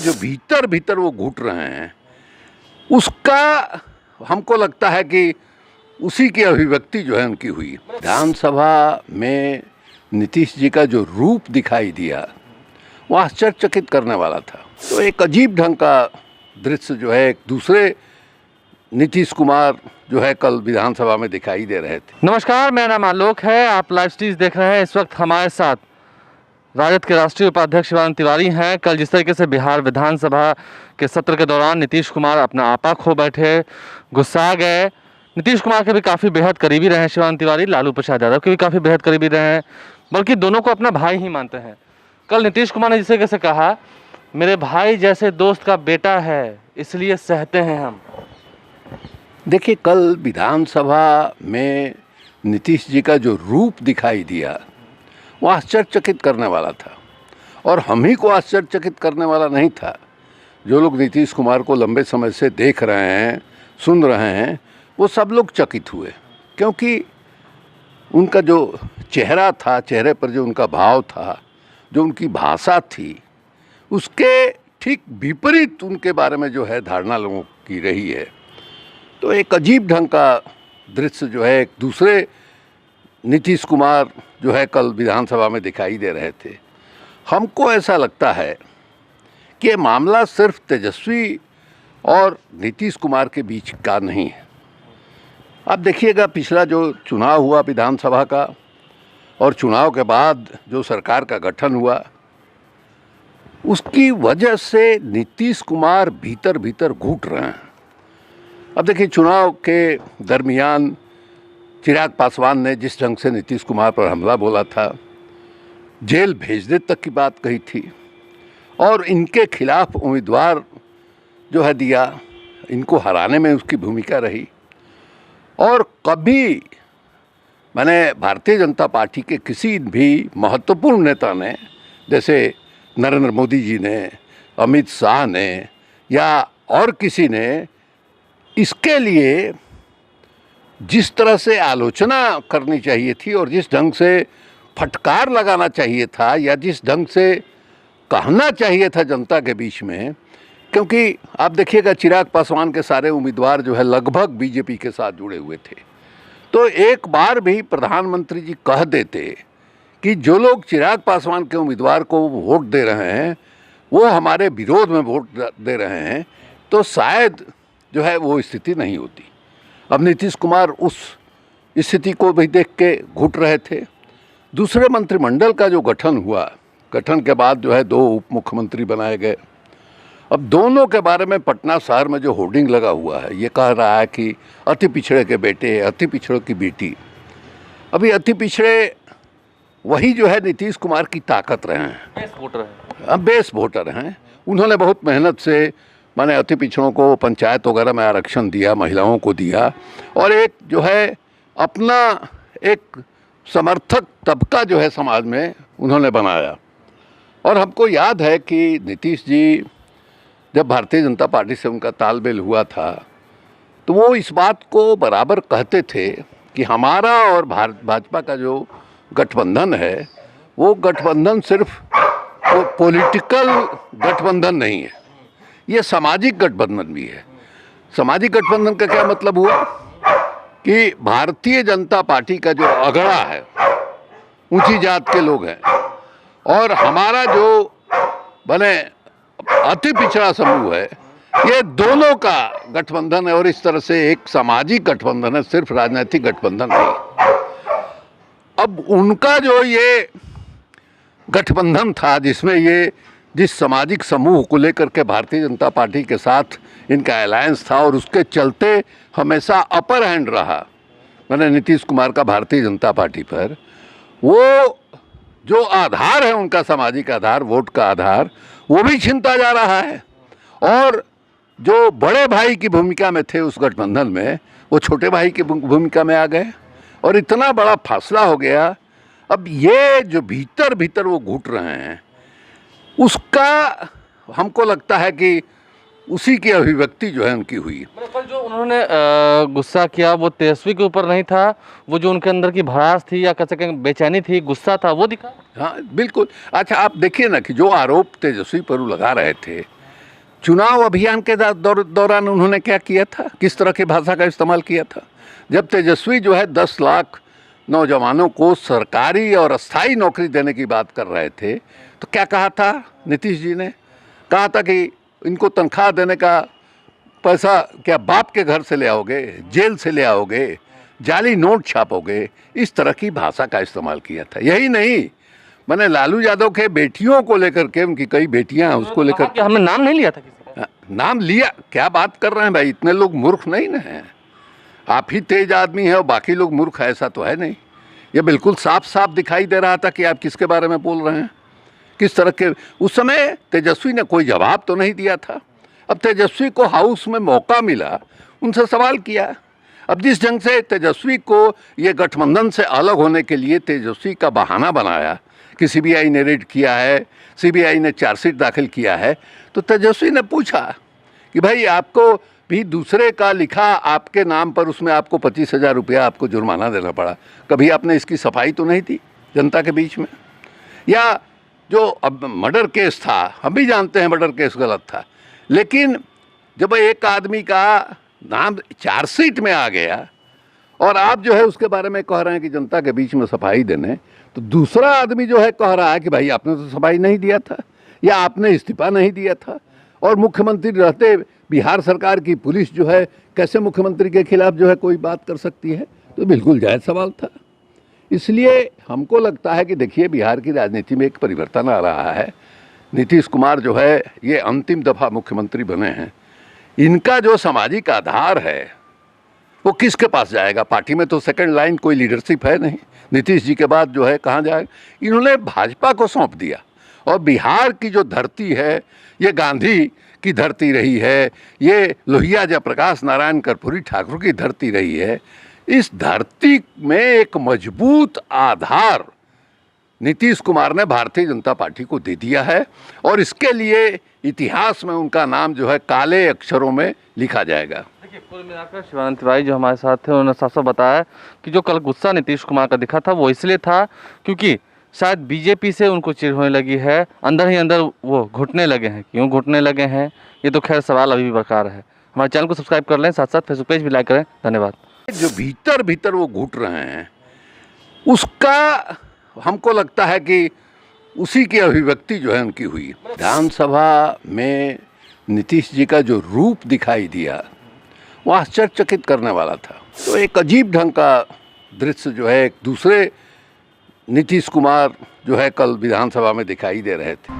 जो भीतर भीतर वो घुट रहे हैं उसका हमको लगता है कि उसी की अभिव्यक्ति जो है उनकी हुई। विधानसभा में नीतीश जी का जो रूप दिखाई दिया वो आश्चर्यचकित करने वाला था। तो एक अजीब ढंग का दृश्य जो है एक दूसरे नीतीश कुमार जो है कल विधानसभा में दिखाई दे रहे थे। नमस्कार, मेरा नाम आलोक है। आप लाइव स्ट्रीम देख रहे हैं। इस वक्त हमारे साथ राजद के राष्ट्रीय उपाध्यक्ष शिवानंद तिवारी हैं। कल जिस तरीके से बिहार विधानसभा के सत्र के दौरान नीतीश कुमार अपना आपा खो बैठे, गुस्सा गए। नीतीश कुमार के भी काफ़ी बेहद करीबी रहे हैं शिवानंद तिवारी, लालू प्रसाद यादव के भी काफ़ी बेहद करीबी रहे हैं, बल्कि दोनों को अपना भाई ही मानते हैं। कल नीतीश कुमार ने जिस तरीके से कहा, मेरे भाई जैसे दोस्त का बेटा है इसलिए सहते हैं हम। देखिए, कल विधानसभा में नीतीश जी का जो रूप दिखाई दिया वो आश्चर्यचकित करने वाला था, और हम ही को आश्चर्यचकित करने वाला नहीं था। जो लोग नीतीश कुमार को लंबे समय से देख रहे हैं, सुन रहे हैं, वो सब लोग चकित हुए, क्योंकि उनका जो चेहरा था, चेहरे पर जो उनका भाव था, जो उनकी भाषा थी, उसके ठीक विपरीत उनके बारे में जो है धारणा लोगों की रही है। तो एक अजीब ढंग का दृश्य जो है एक दूसरे नीतीश कुमार जो है कल विधानसभा में दिखाई दे रहे थे। हमको ऐसा लगता है कि ये मामला सिर्फ तेजस्वी और नीतीश कुमार के बीच का नहीं है। आप देखिएगा, पिछला जो चुनाव हुआ विधानसभा का और चुनाव के बाद जो सरकार का गठन हुआ, उसकी वजह से नीतीश कुमार भीतर भीतर घुट रहे हैं। अब देखिए, चुनाव के दरमियान चिराग पासवान ने जिस ढंग से नीतीश कुमार पर हमला बोला था, जेल भेजने तक की बात कही थी, और इनके खिलाफ उम्मीदवार जो है दिया, इनको हराने में उसकी भूमिका रही। और कभी मैंने भारतीय जनता पार्टी के किसी भी महत्वपूर्ण नेता ने, जैसे नरेंद्र मोदी जी ने, अमित शाह ने या और किसी ने, इसके लिए जिस तरह से आलोचना करनी चाहिए थी और जिस ढंग से फटकार लगाना चाहिए था या जिस ढंग से कहना चाहिए था जनता के बीच में, क्योंकि आप देखिएगा चिराग पासवान के सारे उम्मीदवार जो है लगभग बीजेपी के साथ जुड़े हुए थे। तो एक बार भी प्रधानमंत्री जी कह देते कि जो लोग चिराग पासवान के उम्मीदवार को वोट दे रहे हैं वो हमारे विरोध में वोट दे रहे हैं, तो शायद जो है वो स्थिति नहीं होती। अब नीतीश कुमार उस स्थिति को भी देख के घुट रहे थे। दूसरे मंत्रिमंडल का जो गठन हुआ, गठन के बाद जो है 2 उप मुख्यमंत्री बनाए गए। अब दोनों के बारे में पटना शहर में जो होर्डिंग लगा हुआ है, ये कह रहा है कि अति पिछड़े के बेटे, अति पिछड़ों की बेटी। अभी अति पिछड़े वही जो है नीतीश कुमार की ताकत रहे हैं, बेस वोटर हैं। उन्होंने बहुत मेहनत से, माने अति पिछड़ों को पंचायत वगैरह में आरक्षण दिया, महिलाओं को दिया, और एक जो है अपना एक समर्थक तबका जो है समाज में उन्होंने बनाया। और हमको याद है कि नीतीश जी जब भारतीय जनता पार्टी से उनका तालमेल हुआ था, तो वो इस बात को बराबर कहते थे कि हमारा और भाजपा का जो गठबंधन है, वो गठबंधन सिर्फ पॉलिटिकल गठबंधन नहीं है, ये सामाजिक गठबंधन भी है। सामाजिक गठबंधन का क्या मतलब हुआ कि भारतीय जनता पार्टी का जो अगड़ा है, ऊंची जात के लोग हैं, और हमारा जो बने अति पिछड़ा समूह है, ये दोनों का गठबंधन है। और इस तरह से एक सामाजिक गठबंधन है, सिर्फ राजनीतिक गठबंधन नहीं। अब उनका जो ये गठबंधन था, जिसमें ये जिस सामाजिक समूह को लेकर के भारतीय जनता पार्टी के साथ इनका अलायंस था, और उसके चलते हमेशा अपर हैंड रहा मैंने नीतीश कुमार का भारतीय जनता पार्टी पर, वो जो आधार है उनका सामाजिक आधार, वोट का आधार, वो भी छीनता जा रहा है। और जो बड़े भाई की भूमिका में थे उस गठबंधन में, वो छोटे भाई की भूमिका में आ गए, और इतना बड़ा फासला हो गया। अब ये जो भीतर भीतर वो घुट रहे हैं, उसका हमको लगता है कि उसी की अभिव्यक्ति जो है उनकी हुई। कल जो उन्होंने गुस्सा किया वो तेजस्वी के ऊपर नहीं था, वो जो उनके अंदर की भड़ास थी या कह सकें बेचैनी थी, गुस्सा था, वो दिखा। हाँ बिल्कुल। अच्छा, आप देखिए ना कि जो आरोप तेजस्वी पर लगा रहे थे चुनाव अभियान के दौरान उन्होंने क्या किया था, किस तरह की भाषा का इस्तेमाल किया था। जब तेजस्वी जो है 10 लाख नौजवानों को सरकारी और अस्थाई नौकरी देने की बात कर रहे थे, तो क्या कहा था नीतीश जी ने? कहा था कि इनको तनख्वाह देने का पैसा क्या बाप के घर से ले आओगे, जेल से ले आओगे, जाली नोट छापोगे, इस तरह की भाषा का इस्तेमाल किया था। यही नहीं, मैंने लालू यादव के बेटियों को लेकर के, उनकी कई बेटियां हैं, उसको लेकर कि हमने नाम नहीं लिया था किसी का। नाम लिया, क्या बात कर रहे हैं भाई, इतने लोग मूर्ख नहीं ना हैं। आप ही तेज आदमी है और बाकी लोग मूर्ख है, ऐसा तो है नहीं। ये बिल्कुल साफ साफ दिखाई दे रहा था कि आप किसके बारे में बोल रहे हैं, किस तरह के। उस समय तेजस्वी ने कोई जवाब तो नहीं दिया था। अब तेजस्वी को हाउस में मौका मिला, उनसे सवाल किया। अब जिस ढंग से तेजस्वी को ये गठबंधन से अलग होने के लिए तेजस्वी का बहाना बनाया कि सीबीआई ने रेड किया है, सीबीआई ने चार्जशीट दाखिल किया है, तो तेजस्वी ने पूछा कि भाई आपको भी दूसरे का लिखा आपके नाम पर, उसमें आपको 25,000 रुपया आपको जुर्माना देना पड़ा, कभी आपने इसकी सफाई तो नहीं दी जनता के बीच में? या जो अब मर्डर केस था, हम भी जानते हैं मर्डर केस गलत था, लेकिन जब एक आदमी का नाम चार्जशीट में आ गया और आप जो है उसके बारे में कह रहे हैं कि जनता के बीच में सफाई देने, तो दूसरा आदमी जो है कह रहा है कि भाई आपने तो सफाई नहीं दिया था, या आपने इस्तीफा नहीं दिया था, और मुख्यमंत्री रहते बिहार सरकार की पुलिस जो है कैसे मुख्यमंत्री के खिलाफ जो है कोई बात कर सकती है? तो बिल्कुल जायज़ सवाल था। इसलिए हमको लगता है कि देखिए, बिहार की राजनीति में एक परिवर्तन आ रहा है। नीतीश कुमार जो है ये अंतिम दफ़ा मुख्यमंत्री बने हैं, इनका जो सामाजिक आधार है वो किसके पास जाएगा? पार्टी में तो सेकंड लाइन कोई लीडरशिप है नहीं, नीतीश जी के बाद जो है कहाँ जाएगा? इन्होंने भाजपा को सौंप दिया, और बिहार की जो धरती है ये गांधी की धरती रही है, ये लोहिया जयप्रकाश नारायण कर्पूरी ठाकुर की धरती रही है। इस धरती में एक मजबूत आधार नीतीश कुमार ने भारतीय जनता पार्टी को दे दिया है, और इसके लिए इतिहास में उनका नाम जो है काले अक्षरों में लिखा जाएगा। देखिए, कुल मिलाकर शिवानंद तिवारी जो हमारे साथ थे, उन्होंने साफ साफ बताया कि जो कल गुस्सा नीतीश कुमार का दिखा था वो इसलिए था क्योंकि शायद बीजेपी से उनको चिढ़ होने लगी है, अंदर ही अंदर वो घुटने लगे हैं। क्यों घुटने लगे हैं, ये तो खैर सवाल अभी भी बरकरार है। हमारे चैनल को सब्सक्राइब कर लें, साथ साथ फेसबुक पेज भी लाइक करें। धन्यवाद। जो भीतर भीतर वो घुट रहे हैं, उसका हमको लगता है कि उसी की अभिव्यक्ति जो है उनकी हुई। विधानसभा में नीतीश जी का जो रूप दिखाई दिया वो आश्चर्यचकित करने वाला था। तो एक अजीब ढंग का दृश्य जो है एक दूसरे नीतीश कुमार जो है कल विधानसभा में दिखाई दे रहे थे।